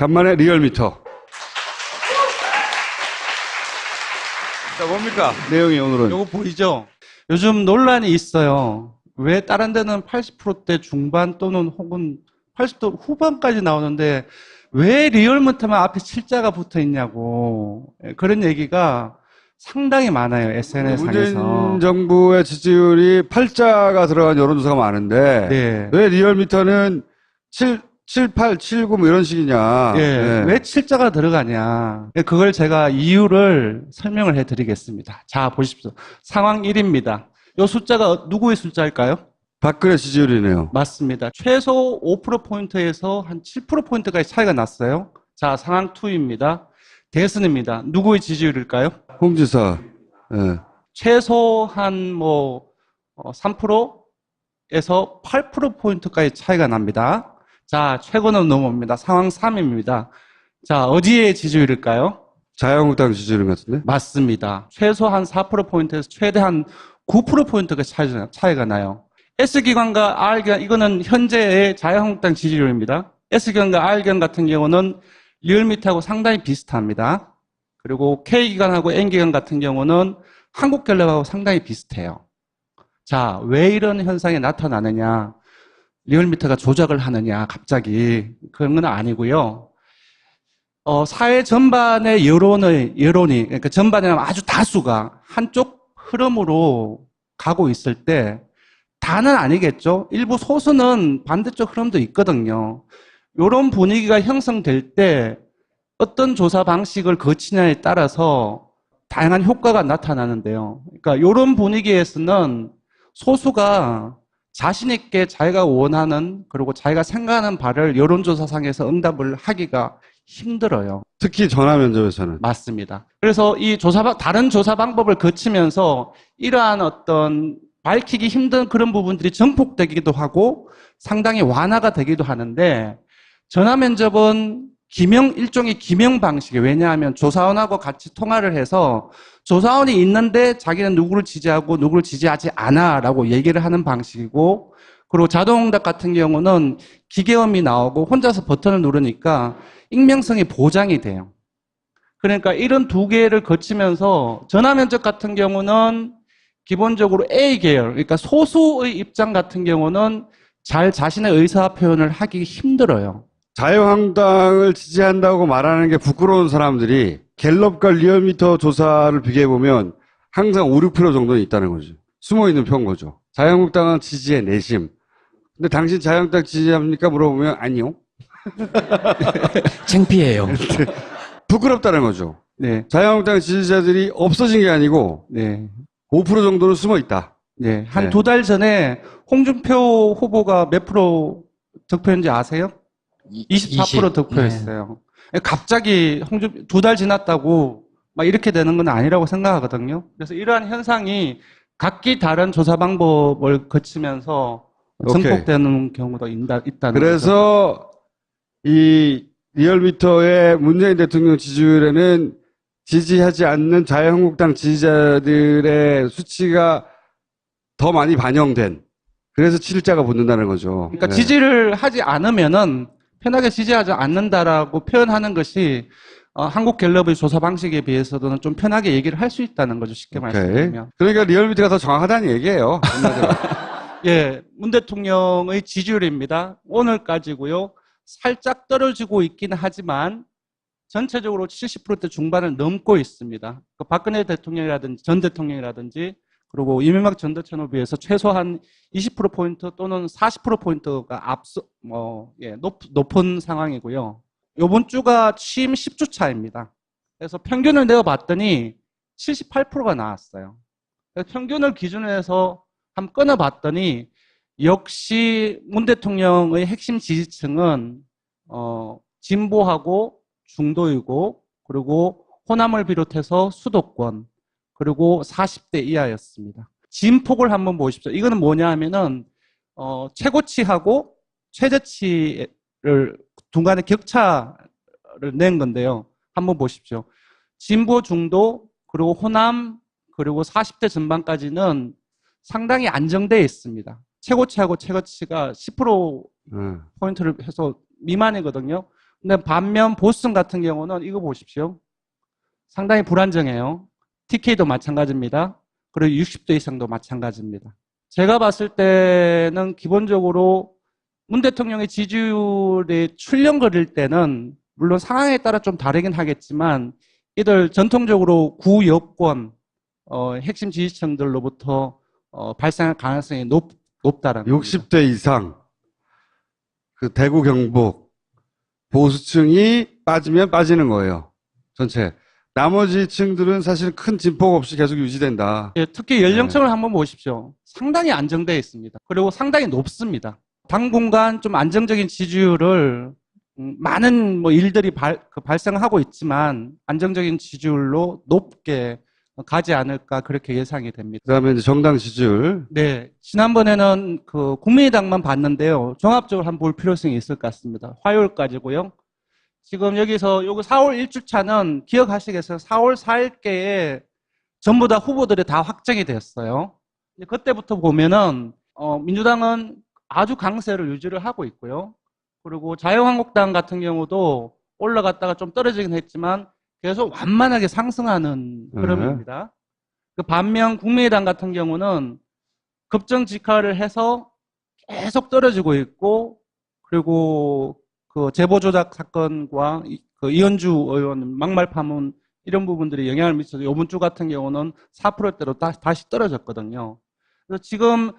간만에 리얼미터. 자, 뭡니까? 내용이 오늘은. 요거 보이죠? 요즘 논란이 있어요. 왜 다른 데는 80%대 중반 또는 혹은 80도 후반까지 나오는데 왜 리얼미터만 앞에 7자가 붙어 있냐고. 그런 얘기가 상당히 많아요. SNS상에서. 문재인 정부의 지지율이 8자가 들어간 여론조사가 많은데 네. 왜 리얼미터는 7, 8, 7, 9 뭐 이런 식이냐. 예, 네. 왜 7자가 들어가냐. 그걸 제가 이유를 설명을 해드리겠습니다. 자, 보십시오. 상황 1입니다. 이 숫자가 누구의 숫자일까요? 박근혜 지지율이네요. 맞습니다. 최소 5%포인트에서 한 7%포인트까지 차이가 났어요. 자, 상황 2입니다. 대선입니다. 누구의 지지율일까요? 홍 지사. 네. 최소 한 3%에서 8%포인트까지 차이가 납니다. 자, 최고는 넘어옵니다. 상황 3입니다. 자, 어디의 지지율일까요? 자유한국당 지지율 같은데? 맞습니다. 최소 한 4%포인트에서 최대 한 9%포인트가 차이가 나요. S기관과 R기관, 이거는 현재의 자유한국당 지지율입니다. S기관과 R기관 같은 경우는 리얼미터하고 상당히 비슷합니다. 그리고 K기관하고 N기관 같은 경우는 한국갤럽하고 상당히 비슷해요. 자, 왜 이런 현상이 나타나느냐? 리얼미터가 조작을 하느냐, 갑자기. 그런 건 아니고요. 사회 전반의 여론이, 그러니까 전반에 아주 다수가 한쪽 흐름으로 가고 있을 때, 다는 아니겠죠. 일부 소수는 반대쪽 흐름도 있거든요. 이런 분위기가 형성될 때 어떤 조사 방식을 거치냐에 따라서 다양한 효과가 나타나는데요. 그러니까 이런 분위기에서는 소수가 자신 있게 자기가 원하는 그리고 자기가 생각하는 바를 여론조사상에서 응답을 하기가 힘들어요. 특히 전화 면접에서는. 맞습니다. 그래서 이 다른 조사 방법을 거치면서 이러한 어떤 밝히기 힘든 그런 부분들이 증폭되기도 하고 상당히 완화가 되기도 하는데 전화 면접은 일종의 기명 방식이에요. 왜냐하면 조사원하고 같이 통화를 해서 조사원이 있는데 자기는 누구를 지지하고 누구를 지지하지 않아 라고 얘기를 하는 방식이고, 그리고 자동응답 같은 경우는 기계음이 나오고 혼자서 버튼을 누르니까 익명성이 보장이 돼요. 그러니까 이런 두 개를 거치면서 전화 면접 같은 경우는 기본적으로 A 계열, 그러니까 소수의 입장 같은 경우는 잘 자신의 의사 표현을 하기 힘들어요. 자유한국당을 지지한다고 말하는 게 부끄러운 사람들이 갤럽과 리얼미터 조사를 비교해보면 항상 5, 6% 정도는 있다는 거죠. 숨어있는 표인 거죠. 자유한국당은 지지의 내심. 근데 당신 자유한국당 지지합니까? 물어보면 아니요. 창피해요. 부끄럽다는 거죠. 네. 자유한국당 지지자들이 없어진 게 아니고 네. 5% 정도는 숨어있다. 네. 한 2달 전에 홍준표 후보가 몇 프로 득표했는지 아세요? 24% 득표했어요. 네. 갑자기 2달 지났다고 막 이렇게 되는 건 아니라고 생각하거든요. 그래서 이러한 현상이 각기 다른 조사 방법을 거치면서 증폭되는 경우도 있다는 그래서 거죠. 이 리얼미터의 문재인 대통령 지지율에는 지지하지 않는 자유한국당 지지자들의 수치가 더 많이 반영된, 그래서 7자가 붙는다는 거죠. 그러니까 지지를 하지 않으면은 편하게 지지하지 않는다라고 표현하는 것이 한국갤럽의 조사 방식에 비해서는 좀 편하게 얘기를 할 수 있다는 거죠. 쉽게 말씀드리면. 그러니까 리얼미터가 더 정확하다는 얘기예요. 예, 문 대통령의 지지율입니다. 오늘까지고요. 살짝 떨어지고 있기는 하지만 전체적으로 70%대 중반을 넘고 있습니다. 박근혜 대통령이라든지 전 대통령이라든지 그리고 이명박 전 대통령에 비해서 최소한 20%포인트 또는 40%포인트가 높은 상황이고요. 이번 주가 취임 10주 차입니다. 그래서 평균을 내어봤더니 78%가 나왔어요. 평균을 기준으로 해서 한번 끊어봤더니 역시 문 대통령의 핵심 지지층은 진보하고 중도이고 그리고 호남을 비롯해서 수도권 그리고 40대 이하였습니다. 진폭을 한번 보십시오. 이거는 뭐냐 하면은 최고치하고 최저치를 중간에 격차를 낸 건데요. 한번 보십시오. 진보 중도 그리고 호남 그리고 40대 전반까지는 상당히 안정되어 있습니다. 최고치하고 최저치가 10% 포인트를 해서 미만이거든요. 근데 반면 보수층 같은 경우는 이거 보십시오. 상당히 불안정해요. TK도 마찬가지입니다. 그리고 60대 이상도 마찬가지입니다. 제가 봤을 때는 기본적으로 문 대통령의 지지율이 출렁거릴 때는 물론 상황에 따라 좀 다르긴 하겠지만 이들 전통적으로 구여권 핵심 지지층들로부터 발생할 가능성이 높다라는 겁니다. 60대 이상, 그 대구 경북 보수층이 빠지면 빠지는 거예요. 전체. 나머지 층들은 사실 큰 진폭 없이 계속 유지된다. 예, 특히 연령층을 한번 보십시오. 상당히 안정되어 있습니다. 그리고 상당히 높습니다. 당분간 좀 안정적인 지지율을 많은 뭐 일들이 발생하고 있지만 안정적인 지지율로 높게 가지 않을까 그렇게 예상이 됩니다. 그다음에 이제 정당 지지율. 네, 지난번에는 그 국민의당만 봤는데요. 종합적으로 한번 볼 필요성이 있을 것 같습니다. 화요일까지고요. 지금 여기서 요거 4월 1주차는 기억하시겠어요? 4월 4일께에 전부 다 후보들이 다 확정이 됐어요. 그때부터 보면은 민주당은 아주 강세를 유지를 하고 있고요. 그리고 자유한국당 같은 경우도 올라갔다가 좀 떨어지긴 했지만 계속 완만하게 상승하는 흐름입니다. 그 반면 국민의당 같은 경우는 급정 직하를 해서 계속 떨어지고 있고, 그리고 그 제보 조작 사건과 그 이현주 의원 막말 파문 이런 부분들이 영향을 미쳐서 이번 주 같은 경우는 4%대로 다시 떨어졌거든요. 그래서 지금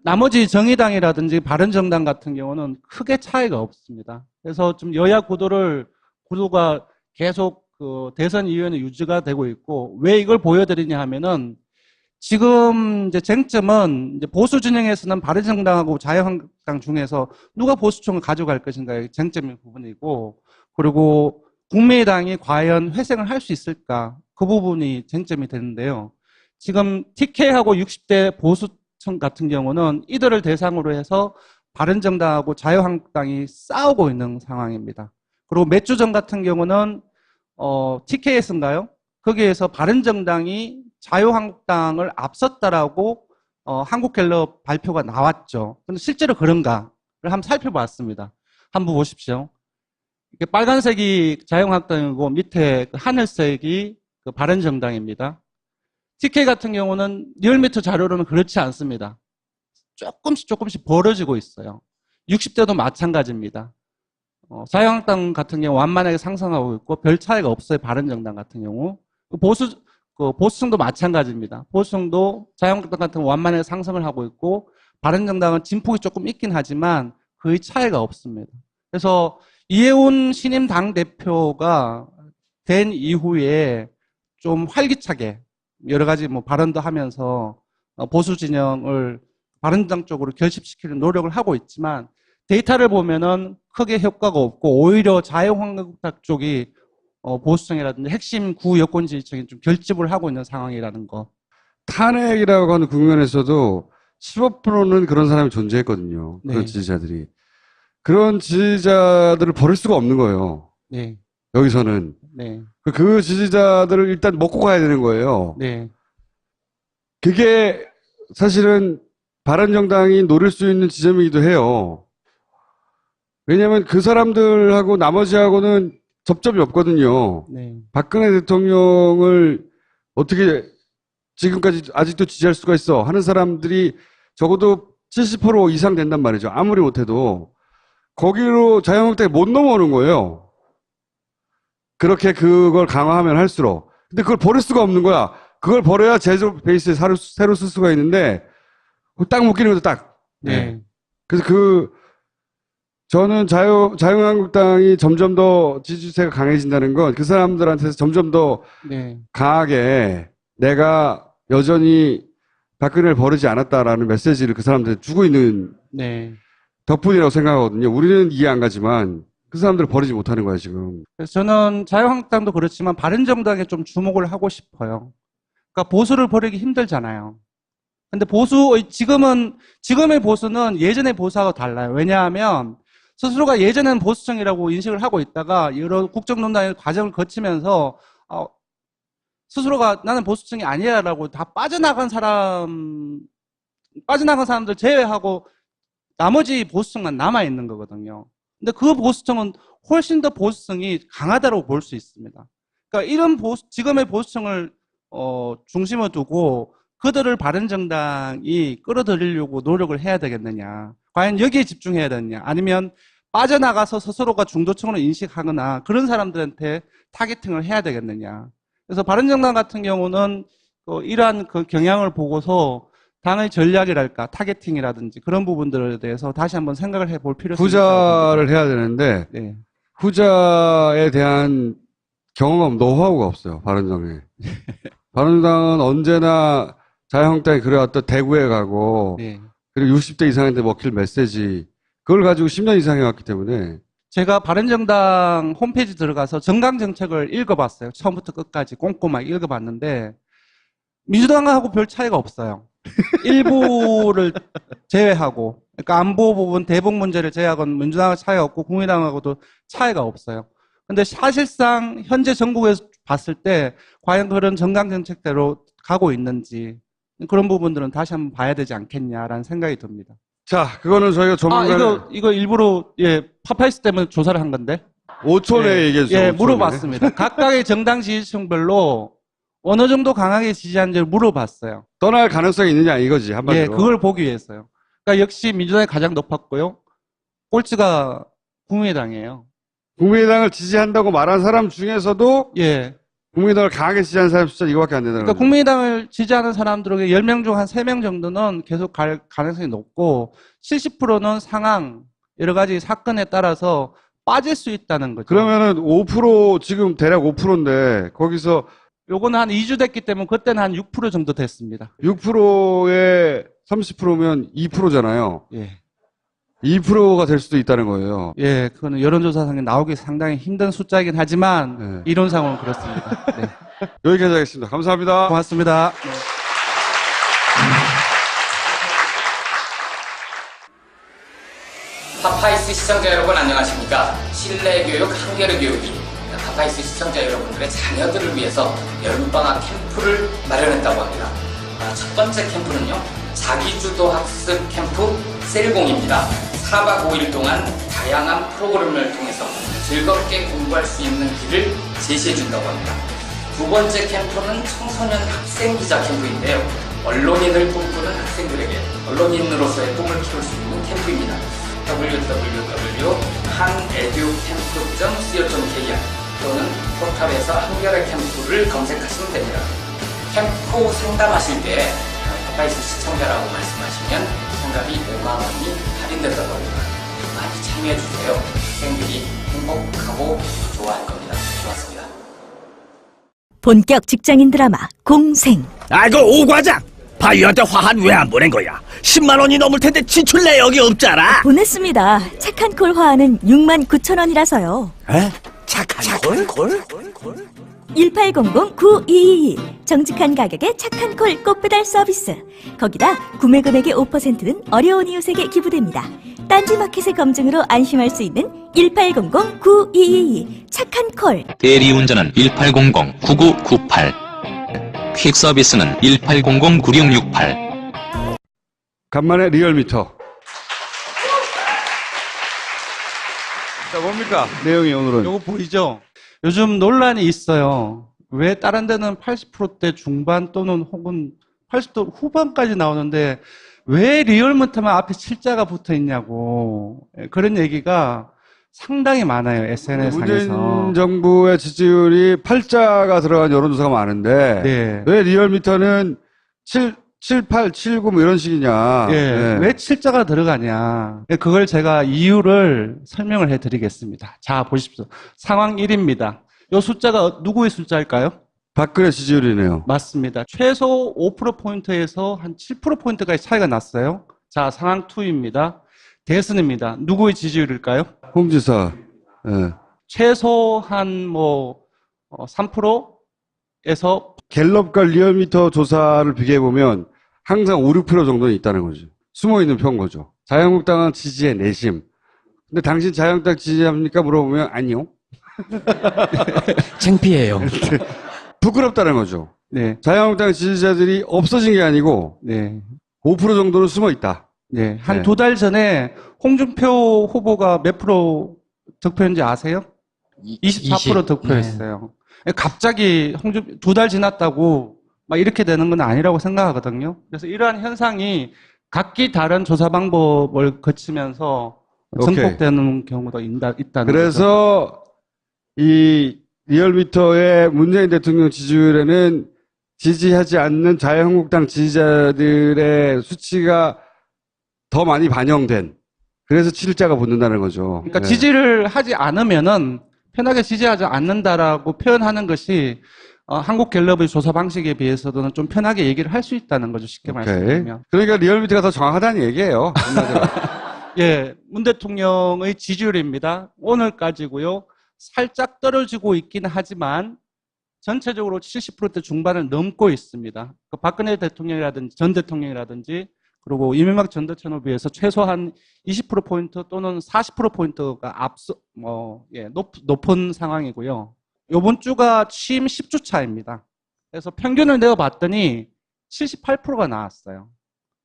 나머지 정의당이라든지 바른정당 같은 경우는 크게 차이가 없습니다. 그래서 좀 여야 구도가 계속 그 대선 이후에는 유지가 되고 있고, 왜 이걸 보여드리냐 하면은 지금 이제 쟁점은 이제 보수 진영에서는 바른정당하고 자유한국당 중에서 누가 보수층을 가져갈 것인가의 쟁점인 부분이고, 그리고 국민의당이 과연 회생을 할 수 있을까, 그 부분이 쟁점이 되는데요. 지금 TK하고 60대 보수층 같은 경우는 이들을 대상으로 해서 바른정당하고 자유한국당이 싸우고 있는 상황입니다. 그리고 몇 주 전 같은 경우는 TK에서인가요? 거기에서 바른정당이 자유한국당을 앞섰다라고 한국갤럽 발표가 나왔죠. 근데 실제로 그런가를 한번 살펴봤습니다. 한번 보십시오. 이게 빨간색이 자유한국당이고 밑에 그 하늘색이 그 바른정당입니다. TK 같은 경우는 리얼미터 자료로는 그렇지 않습니다. 조금씩 벌어지고 있어요. 60대도 마찬가지입니다. 자유한국당 같은 경우 완만하게 상승하고 있고 별 차이가 없어요. 바른정당 같은 경우. 보수층도 마찬가지입니다. 보수층도 자유한국당 같은 경우 완만하게 상승을 하고 있고 바른정당은 진폭이 조금 있긴 하지만 거의 차이가 없습니다. 그래서 이해운 신임 당대표가 된 이후에 좀 활기차게 여러 가지 뭐 발언도 하면서 보수 진영을 바른정 쪽으로 결집시키는 노력을 하고 있지만 데이터를 보면은 크게 효과가 없고 오히려 자유한국당 쪽이 보수층이라든지 핵심 구여권 지지층이 좀 결집을 하고 있는 상황이라는 거. 탄핵이라고 하는 국면에서도 15%는 그런 사람이 존재했거든요. 네. 그런 지지자들이. 그런 지지자들을 버릴 수가 없는 거예요. 네. 여기서는. 네. 그 지지자들을 일단 먹고 가야 되는 거예요. 네. 그게 사실은 바른정당이 노릴 수 있는 지점이기도 해요. 왜냐하면 그 사람들하고 나머지하고는 접점이 없거든요. 네. 박근혜 대통령을 어떻게 지금까지 아직도 지지할 수가 있어 하는 사람들이 적어도 70% 이상 된단 말이죠. 아무리 못해도. 거기로 자유한국당이 못 넘어오는 거예요. 그렇게 그걸 강화하면 할수록. 근데 그걸 버릴 수가 없는 거야. 그걸 버려야 제조 베이스에 새로 쓸 수가 있는데 딱 묶이는 거죠, 딱. 네. 그래서 저는 자유한국당이 점점 더 지지세가 강해진다는 건 그 사람들한테서 점점 더 네. 강하게 내가 여전히 박근혜를 버리지 않았다라는 메시지를 그 사람들한테 주고 있는 네. 덕분이라고 생각하거든요. 우리는 이해 안 가지만 그 사람들을 버리지 못하는 거야, 지금. 그래서 저는 자유한국당도 그렇지만 바른정당에 좀 주목을 하고 싶어요. 그러니까 보수를 버리기 힘들잖아요. 근데 지금의 보수는 예전의 보수하고 달라요. 왜냐하면 스스로가 예전에는 보수층이라고 인식을 하고 있다가 여러 국정농단의 과정을 거치면서 스스로가 나는 보수층이 아니야라고 다 빠져나간 사람들 제외하고 나머지 보수층만 남아있는 거거든요. 근데 그 보수층은 훨씬 더 보수성이 강하다고 볼 수 있습니다. 그러니까 이런 지금의 보수층을 중심에 두고 그들을 바른정당이 끌어들이려고 노력을 해야 되겠느냐. 과연 여기에 집중해야 되느냐. 아니면 빠져나가서 스스로가 중도층으로 인식하거나 그런 사람들한테 타겟팅을 해야 되겠느냐. 그래서 바른정당 같은 경우는 이러한 그 경향을 보고서 당의 전략이랄까, 타겟팅이라든지 그런 부분들에 대해서 다시 한번 생각을 해볼 필요성이 있다고 후자를 봅니다. 해야 되는데 네. 후자에 대한 경험, 노하우가 없어요. 바른정당에. 바른정당은 언제나 자유한국당이 그래왔던 대구에 가고 네. 그리고 60대 이상한테 먹힐 메시지 그걸 가지고 10년 이상 해왔기 때문에 제가 바른정당 홈페이지 들어가서 정강정책을 읽어봤어요. 처음부터 끝까지 꼼꼼하게 읽어봤는데 민주당하고 별 차이가 없어요. 일부를 제외하고, 그러니까 안보 부분, 대북 문제를 제외하고는 민주당하고 차이가 없고 국민당하고도 차이가 없어요. 근데 사실상 현재 전국에서 봤을 때 과연 그런 정강정책대로 가고 있는지 그런 부분들은 다시 한번 봐야 되지 않겠냐라는 생각이 듭니다. 자, 그거는 저희가 조만간 이거 일부러 파파이스 때문에 조사를 한 건데. 5초 내에 얘기해 주세요. 5초 내에. 물어봤습니다. 각각의 정당 지지층별로 어느 정도 강하게 지지하는지를 물어봤어요. 떠날 가능성이 있느냐 이거지 한마디로. 그걸 보기 위해서요. 그러니까 역시 민주당이 가장 높았고요. 꼴찌가 국민의당이에요. 국민의당을 지지한다고 말한 사람 중에서도 예. 국민의당을 강하게 지지하는 사람 숫자 이거밖에 안 된다는 그러니까 거죠. 국민의당을 지지하는 사람들에게 10명 중 한 3명 정도는 계속 갈 가능성이 높고 70%는 상황, 여러 가지 사건에 따라서 빠질 수 있다는 거죠. 그러면은 5% 지금 대략 5%인데 거기서 요거는 한 2주 됐기 때문에 그때는 한 6% 정도 됐습니다. 6%에 30%면 2%잖아요. 예. 2%가 될 수도 있다는 거예요. 예, 그거는 여론조사상에 나오기 상당히 힘든 숫자이긴 하지만 네. 이론상으로는 그렇습니다. 네. 여기까지 하겠습니다. 감사합니다. 고맙습니다. 네. 파파이스 시청자 여러분 안녕하십니까? 실내교육, 한겨레 교육이 파파이스 시청자 여러분들의 자녀들을 위해서 여름방학 캠프를 마련했다고 합니다. 첫 번째 캠프는요, 자기주도 학습 캠프 셀공입니다. 4박 5일 동안 다양한 프로그램을 통해서 즐겁게 공부할 수 있는 길을 제시해준다고 합니다. 두 번째 캠프는 청소년 학생 기자 캠프인데요. 언론인을 꿈꾸는 학생들에게 언론인으로서의 꿈을 키울 수 있는 캠프입니다. www.haneducamp.co.kr 또는 포털에서 한겨레 캠프를 검색하시면 됩니다. 캠프 상담하실 때 파파이스 시청자라고 말씀하시면 상담이 5만 원이 할인된다고 합니다. 많이 참여해주세요. 학생들이 행복하고 좋아할 겁니다. 고맙습니다. 본격 직장인 드라마 공생. 아이고 오과장, 바이오한테 화한 왜 안 보낸 거야? 10만 원이 넘을 텐데 지출 내역이 없잖아. 보냈습니다. 착한 콜 화하는 69,000원이라서요. 에? 착한 콜? 1800-9222 정직한 가격에 착한 콜 꽃배달 서비스. 거기다 구매 금액의 5%는 어려운 이웃에게 기부됩니다. 딴지마켓의 검증으로 안심할 수 있는 1800-9222 착한 콜. 대리운전은 1800-9998 퀵서비스는 1800-9668 간만에 리얼미터. 자, 뭡니까? 내용이 오늘은. 요거 보이죠? 요즘 논란이 있어요. 왜 다른 데는 80%대 중반 또는 혹은 80도 후반까지 나오는데 왜 리얼미터만 앞에 7자가 붙어 있냐고. 그런 얘기가 상당히 많아요. SNS상에서. 문재인 정부의 지지율이 8자가 들어간 여론조사가 많은데 네. 왜 리얼미터는 7, 8, 7, 9 뭐 이런 식이냐. 예, 네. 왜 7자가 들어가냐. 그걸 제가 이유를 설명을 해드리겠습니다. 자, 보십시오. 상황 1입니다. 이 숫자가 누구의 숫자일까요? 박근혜 지지율이네요. 맞습니다. 최소 5%포인트에서 한 7%포인트까지 차이가 났어요. 자, 상황 2입니다. 대선입니다. 누구의 지지율일까요? 홍지사. 예. 최소 한 3%에서 갤럽과 리얼미터 조사를 비교해보면 항상 5, 6% 정도는 있다는 거죠. 숨어있는 표인 거죠. 자유한국당은 지지의 내심. 근데 당신 자유한국당 지지합니까? 물어보면 아니요. 창피해요. 부끄럽다는 거죠. 네, 자유한국당 지지자들이 없어진 게 아니고 네. 5% 정도는 숨어 있다. 예, 한 네. 2달 전에 홍준표 후보가 몇 프로 득표했는지 아세요? 24% 득표했어요. 갑자기 2달 지났다고 막 이렇게 되는 건 아니라고 생각하거든요. 그래서 이러한 현상이 각기 다른 조사 방법을 거치면서 오케이. 증폭되는 경우도 있다는 거죠. 그래서 이 리얼미터의 문재인 대통령 지지율에는 지지하지 않는 자유한국당 지지자들의 수치가 더 많이 반영된, 그래서 7자가 붙는다는 거죠. 그러니까 네. 지지를 하지 않으면은 편하게 지지하지 않는다라고 표현하는 것이 한국갤럽의 조사 방식에 비해서는 좀 편하게 얘기를 할 수 있다는 거죠. 쉽게 오케이. 말씀드리면. 그러니까 리얼미터가 더 정확하다는 얘기예요. 한마디로. 예, 문 대통령의 지지율입니다. 오늘까지고요. 살짝 떨어지고 있기는 하지만 전체적으로 70%대 중반을 넘고 있습니다. 그 박근혜 대통령이라든지 전 대통령이라든지 그리고 이명박 전 대통령에 비해서 최소한 20%포인트 또는 40%포인트가 높은 상황이고요. 이번 주가 취임 10주 차입니다. 그래서 평균을 내어봤더니 78%가 나왔어요.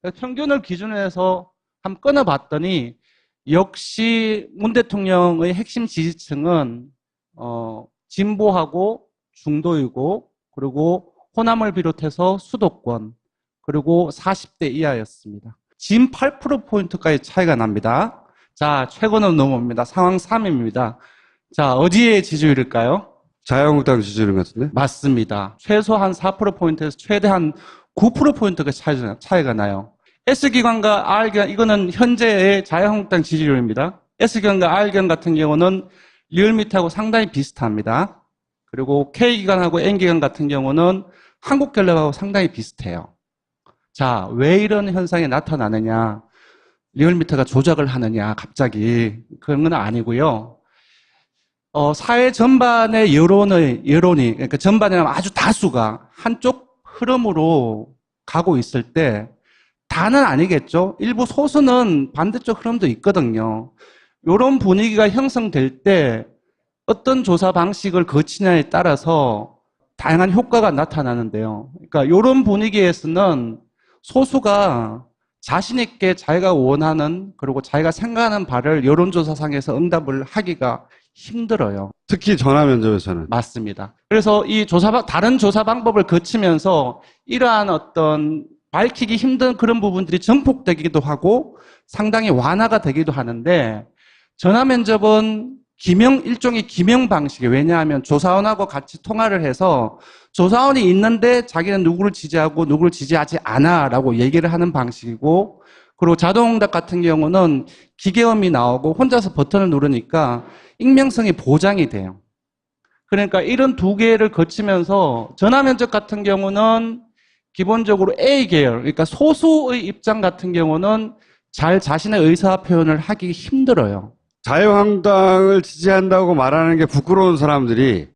그래서 평균을 기준으로 해서 한번 끊어봤더니 역시 문 대통령의 핵심 지지층은 진보하고 중도이고 그리고 호남을 비롯해서 수도권 그리고 40대 이하였습니다. 진 8%포인트까지 차이가 납니다. 자, 최고는 넘어옵니다. 상황 3입니다. 자, 어디에 지지율일까요? 자유한국당 지지율 같은데? 맞습니다. 최소한 4%포인트에서 최대한 9%포인트가 차이가 나요. S기관과 R기관, 이거는 현재의 자유한국당 지지율입니다. S기관과 R기관 같은 경우는 리얼미터하고 상당히 비슷합니다. 그리고 K기관하고 N기관 같은 경우는 한국갤럽하고 상당히 비슷해요. 자, 왜 이런 현상이 나타나느냐? 리얼미터가 조작을 하느냐, 갑자기. 그런 건 아니고요. 사회 전반의 여론이, 그러니까 전반에 아주 다수가 한쪽 흐름으로 가고 있을 때, 다는 아니겠죠. 일부 소수는 반대쪽 흐름도 있거든요. 이런 분위기가 형성될 때 어떤 조사 방식을 거치냐에 따라서 다양한 효과가 나타나는데요. 그러니까 이런 분위기에서는 소수가 자신 있게 자기가 원하는 그리고 자기가 생각하는 바를 여론조사상에서 응답을 하기가 힘들어요. 특히 전화 면접에서는. 맞습니다. 그래서 이 다른 조사 방법을 거치면서 이러한 어떤 밝히기 힘든 그런 부분들이 증폭되기도 하고 상당히 완화가 되기도 하는데 전화 면접은 일종의 기명 방식이에요. 왜냐하면 조사원하고 같이 통화를 해서 조사원이 있는데 자기는 누구를 지지하고 누구를 지지하지 않아 라고 얘기를 하는 방식이고 그리고 자동응답 같은 경우는 기계음이 나오고 혼자서 버튼을 누르니까 익명성이 보장이 돼요. 그러니까 이런 두 개를 거치면서 전화 면접 같은 경우는 기본적으로 A 계열, 그러니까 소수의 입장 같은 경우는 잘 자신의 의사 표현을 하기 힘들어요. 자유한국당을 지지한다고 말하는 게 부끄러운 사람들이